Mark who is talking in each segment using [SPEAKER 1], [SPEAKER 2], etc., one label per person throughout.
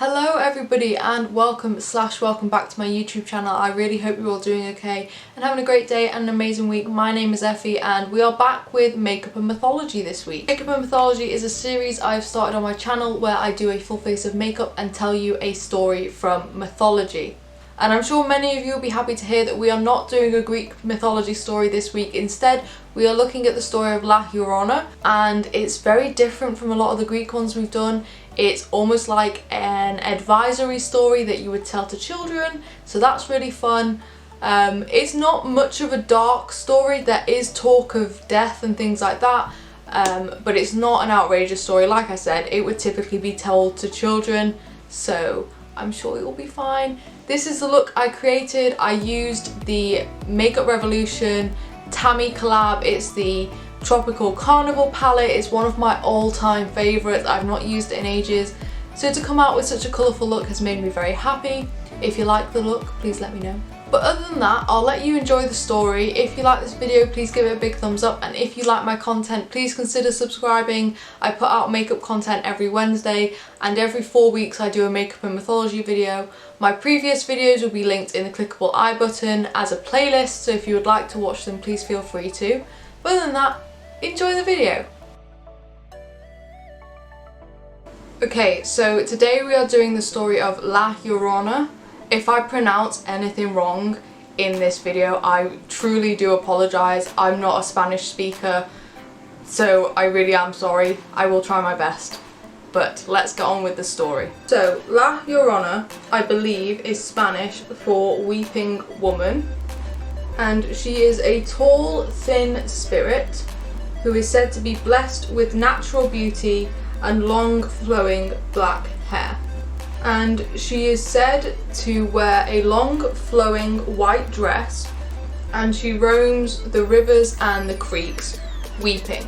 [SPEAKER 1] Hello everybody and welcome back to my YouTube channel. I really hope you're all doing okay and having a great day and an amazing week. My name is Effie and we are back with Makeup and Mythology this week. Makeup and Mythology is a series I've started on my channel where I do a full face of makeup and tell you a story from mythology. And I'm sure many of you will be happy to hear that we are not doing a Greek mythology story this week. Instead, we are looking at the story of Llorona, and it's very different from a lot of the Greek ones we've done. It's almost like an advisory story that you would tell to children, so that's really fun. It's not much of a dark story. There is talk of death and things like that, but it's not an outrageous story. Like I said, it would typically be told to children, so I'm sure it will be fine. This is the look I created. I used the Makeup Revolution Tammy collab. It's the Tropical Carnival palette. It's one of my all-time favourites. I've not used it in ages. So to come out with such a colourful look has made me very happy. If you like the look, please let me know. But other than that, I'll let you enjoy the story. If you like this video, please give it a big thumbs up, and if you like my content, please consider subscribing. I put out makeup content every Wednesday, and every 4 weeks I do a Makeup and Mythology video. My previous videos will be linked in the clickable I button as a playlist, so if you would like to watch them, please feel free to. But other than that, enjoy the video. Okay, so today we are doing the story of Llorona. If I pronounce anything wrong in this video, I truly do apologise. I'm not a Spanish speaker, so I really am sorry. I will try my best. But let's get on with the story. So, Llorona, I believe, is Spanish for weeping woman. And she is a tall, thin spirit who is said to be blessed with natural beauty and long, flowing black hair. And she is said to wear a long flowing white dress, and she roams the rivers and the creeks weeping,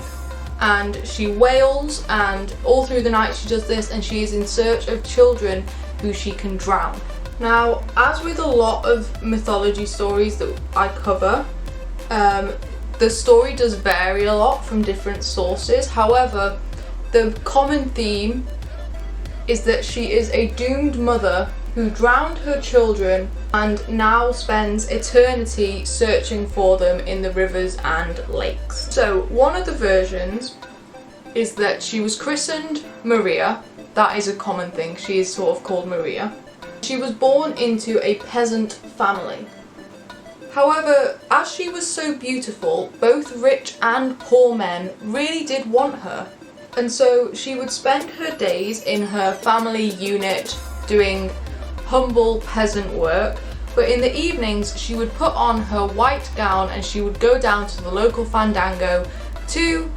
[SPEAKER 1] and she wails, and all through the night she does this, and she is in search of children who she can drown. Now, as with a lot of mythology stories that I cover, the story does vary a lot from different sources. However, the common theme is that she is a doomed mother who drowned her children and now spends eternity searching for them in the rivers and lakes. So one of the versions is that she was christened Maria. That is a common thing. She is sort of called Maria. She was born into a peasant family. However, as she was so beautiful, both rich and poor men really did want her. And so she would spend her days in her family unit doing humble peasant work, but in the evenings she would put on her white gown and she would go down to the local fandango to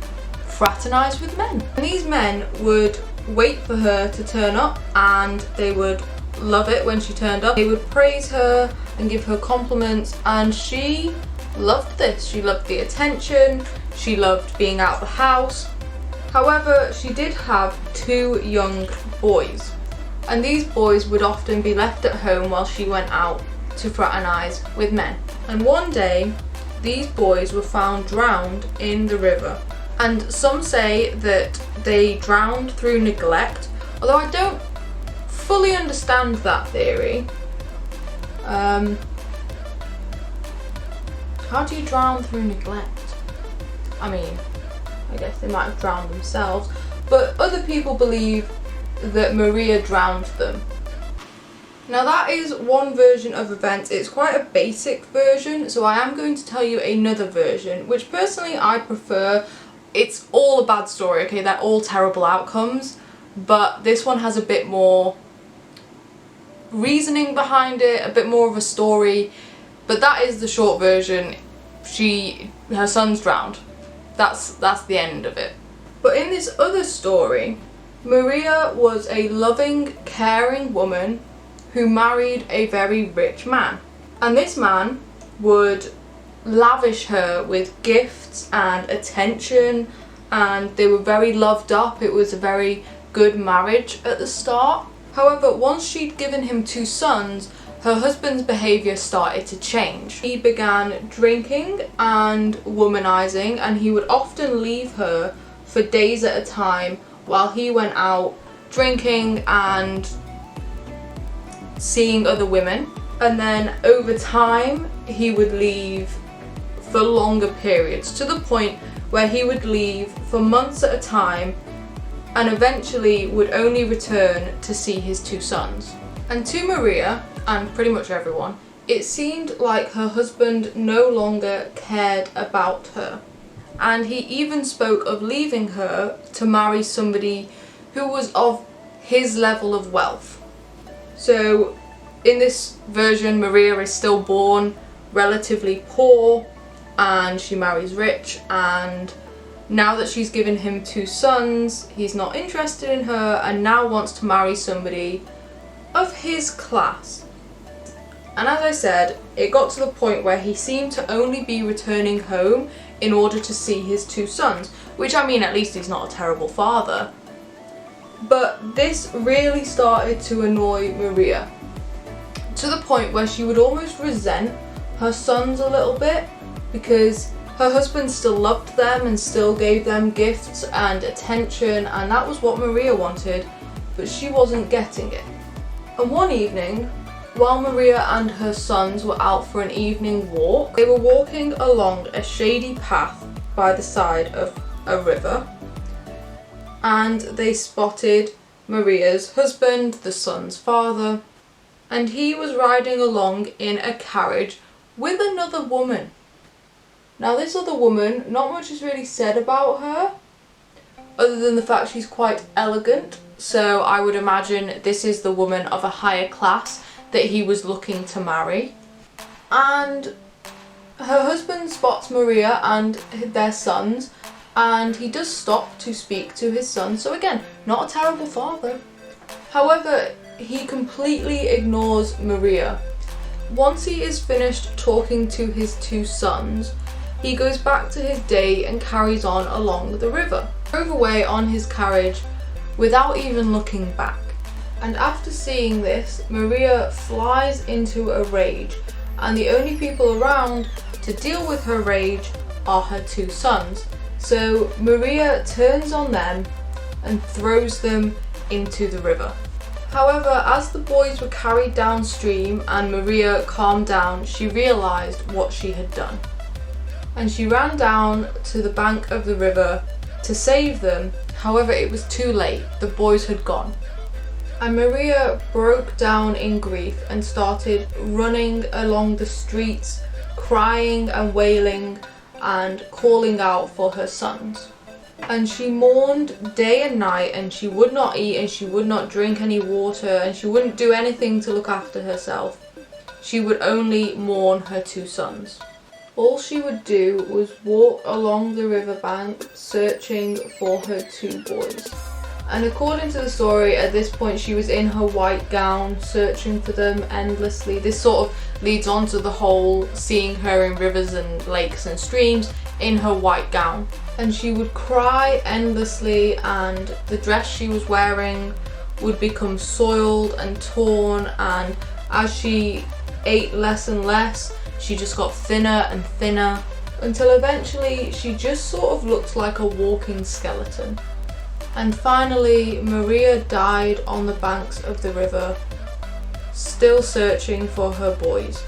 [SPEAKER 1] fraternise with men. And these men would wait for her to turn up, and they would love it when she turned up. They would praise her and give her compliments, and she loved this. She loved the attention, she loved being out of the house. However, she did have 2 young boys, and these boys would often be left at home while she went out to fraternise with men. And one day, these boys were found drowned in the river, and some say that they drowned through neglect, although I don't fully understand that theory. How do you drown through neglect? I mean, I guess they might have drowned themselves, but other people believe that Maria drowned them. Now that is one version of events. It's quite a basic version, so I am going to tell you another version, which personally I prefer. It's all a bad story, okay? They're all terrible outcomes, but this one has a bit more reasoning behind it, a bit more of a story. But that is the short version. Her son's drowned. That's the end of it. But in this other story, Maria was a loving, caring woman who married a very rich man. And this man would lavish her with gifts and attention, and they were very loved up. It was a very good marriage at the start. However, once she'd given him 2 sons, her husband's behaviour started to change. He began drinking and womanizing, and he would often leave her for days at a time while he went out drinking and seeing other women, and then over time he would leave for longer periods, to the point where he would leave for months at a time and eventually would only return to see his two sons. And to Maria, and pretty much everyone, it seemed like her husband no longer cared about her. And he even spoke of leaving her to marry somebody who was of his level of wealth. So in this version, Maria is still born relatively poor and she marries rich, and now that she's given him two sons, he's not interested in her and now wants to marry somebody of his class. And as I said, it got to the point where he seemed to only be returning home in order to see his two sons, which, I mean, at least he's not a terrible father. But this really started to annoy Maria, to the point where she would almost resent her sons a little bit, because her husband still loved them and still gave them gifts and attention, and that was what Maria wanted, but she wasn't getting it. And one evening, while Maria and her sons were out for an evening walk, they were walking along a shady path by the side of a river, and they spotted Maria's husband, the son's father, and he was riding along in a carriage with another woman. Now this other woman, not much is really said about her, other than the fact she's quite elegant, so I would imagine this is the woman of a higher class that he was looking to marry. And her husband spots Maria and their sons, and he does stop to speak to his son, so again, not a terrible father. However, he completely ignores Maria. Once he is finished talking to his two sons, he goes back to his day and carries on along the river. He drove away on his carriage without even looking back. And after seeing this, Maria flies into a rage, and the only people around to deal with her rage are her two sons. So Maria turns on them and throws them into the river. However, as the boys were carried downstream and Maria calmed down, she realised what she had done. And she ran down to the bank of the river to save them. However, it was too late, the boys had gone. And Maria broke down in grief and started running along the streets, crying and wailing and calling out for her sons. And she mourned day and night, and she would not eat and she would not drink any water, and she wouldn't do anything to look after herself. She would only mourn her two sons. All she would do was walk along the riverbank searching for her two boys. And according to the story, at this point she was in her white gown searching for them endlessly. This sort of leads on to the whole seeing her in rivers and lakes and streams in her white gown. And she would cry endlessly, and the dress she was wearing would become soiled and torn, and as she ate less and less, she just got thinner and thinner, until eventually she just sort of looked like a walking skeleton. And finally, Maria died on the banks of the river, still searching for her boys.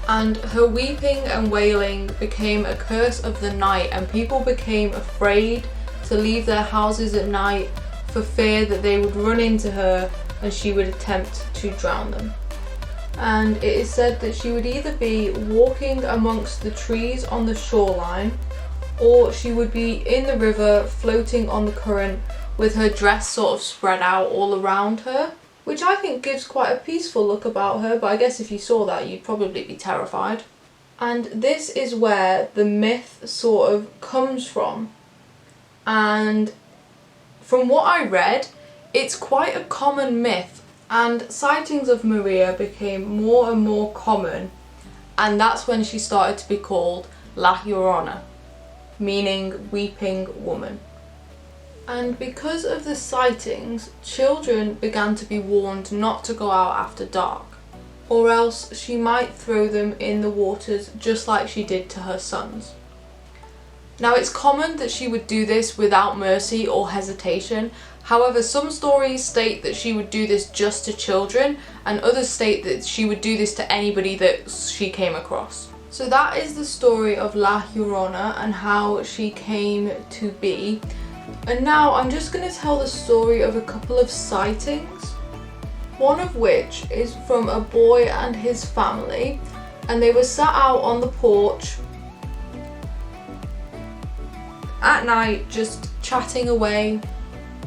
[SPEAKER 1] And her weeping and wailing became a curse of the night, and people became afraid to leave their houses at night for fear that they would run into her and she would attempt to drown them. And it is said that she would either be walking amongst the trees on the shoreline, or she would be in the river floating on the current with her dress sort of spread out all around her, which I think gives quite a peaceful look about her, but I guess if you saw that you'd probably be terrified. And this is where the myth sort of comes from, and from what I read, it's quite a common myth, and sightings of Maria became more and more common, and that's when she started to be called La Llorona, meaning weeping woman. And because of the sightings, children began to be warned not to go out after dark, or else she might throw them in the waters just like she did to her sons. Now, it's common that she would do this without mercy or hesitation. However, some stories state that she would do this just to children, and others state that she would do this to anybody that she came across. So that is the story of La Llorona and how she came to be. And now I'm just going to tell the story of a couple of sightings. One of which is from a boy and his family, and they were sat out on the porch at night just chatting away.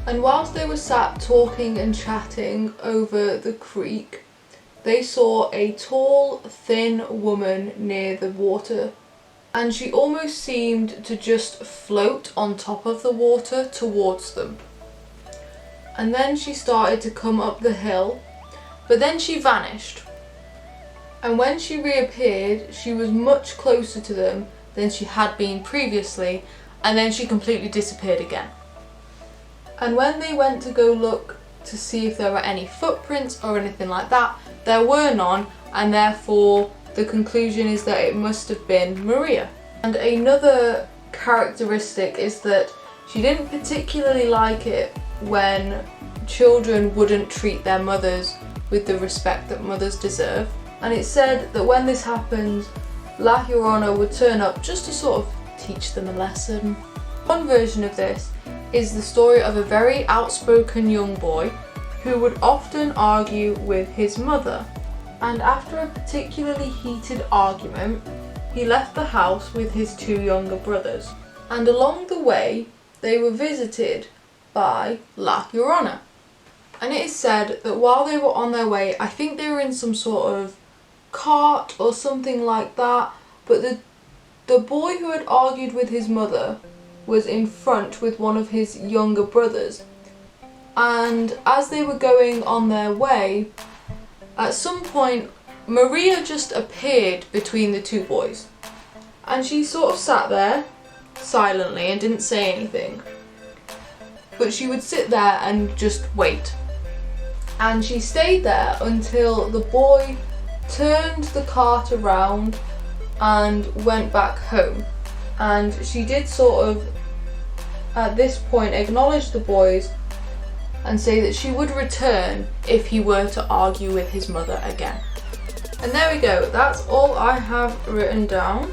[SPEAKER 1] And whilst they were sat talking and chatting over the creek, they saw a tall, thin woman near the water, and she almost seemed to just float on top of the water towards them. And then she started to come up the hill, but then she vanished. And when she reappeared, she was much closer to them than she had been previously, and then she completely disappeared again. And when they went to go look to see if there were any footprints or anything like that, there were none, and therefore the conclusion is that it must have been Maria. And another characteristic is that she didn't particularly like it when children wouldn't treat their mothers with the respect that mothers deserve. And it said that when this happened, La Llorona would turn up just to sort of teach them a lesson. One version of this is the story of a very outspoken young boy who would often argue with his mother. And after a particularly heated argument, he left the house with his two younger brothers. And along the way, they were visited by La Llorona. And it is said that while they were on their way, I think they were in some sort of cart or something like that, but the boy who had argued with his mother was in front with one of his younger brothers. And as they were going on their way, at some point Maria just appeared between the two boys. And she sort of sat there silently and didn't say anything. But she would sit there and just wait. And she stayed there until the boy turned the cart around and went back home. And she did sort of, at this point, acknowledge the boys and say that she would return if he were to argue with his mother again. And there we go, that's all I have written down.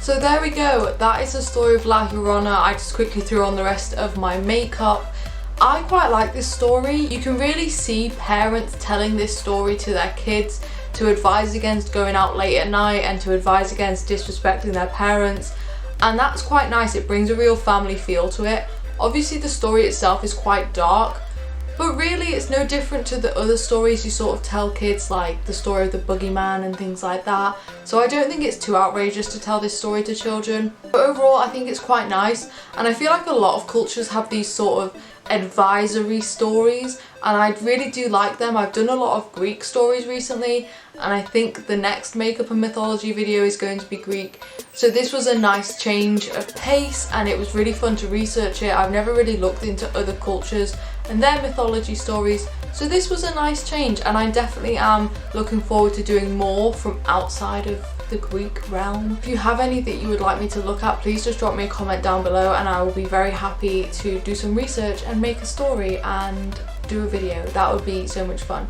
[SPEAKER 1] So there we go, that is the story of La Llorona. I just quickly threw on the rest of my makeup. I quite like this story. You can really see parents telling this story to their kids to advise against going out late at night and to advise against disrespecting their parents. And that's quite nice, it brings a real family feel to it. Obviously the story itself is quite dark, but really it's no different to the other stories you sort of tell kids, like the story of the boogeyman and things like that. So I don't think it's too outrageous to tell this story to children. But overall I think it's quite nice, and I feel like a lot of cultures have these sort of advisory stories, and I really do like them. I've done a lot of Greek stories recently, and I think the next Makeup and Mythology video is going to be Greek. So this was a nice change of pace, and it was really fun to research it. I've never really looked into other cultures and their mythology stories, so this was a nice change, and I definitely am looking forward to doing more from outside of the Greek realm. If you have any that you would like me to look at, please just drop me a comment down below, and I will be very happy to do some research and make a story and do a video. That would be so much fun.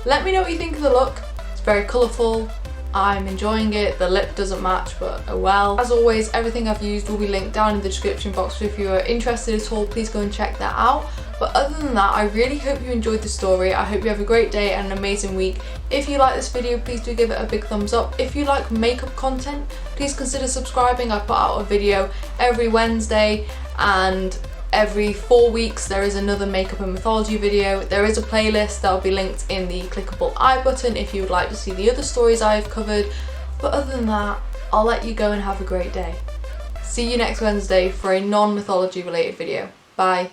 [SPEAKER 1] Let me know what you think of the look. It's very colourful. I'm enjoying it. The lip doesn't match, but oh well. As always, everything I've used will be linked down in the description box, so if you are interested at all, please go and check that out. But other than that, I really hope you enjoyed the story. I hope you have a great day and an amazing week. If you like this video, please do give it a big thumbs up. If you like makeup content, please consider subscribing. I put out a video every Wednesday, and every 4 weeks there is another Makeup and Mythology video. There is a playlist that will be linked in the clickable I button if you would like to see the other stories I have covered. But other than that, I'll let you go and have a great day. See you next Wednesday for a non-mythology related video. Bye.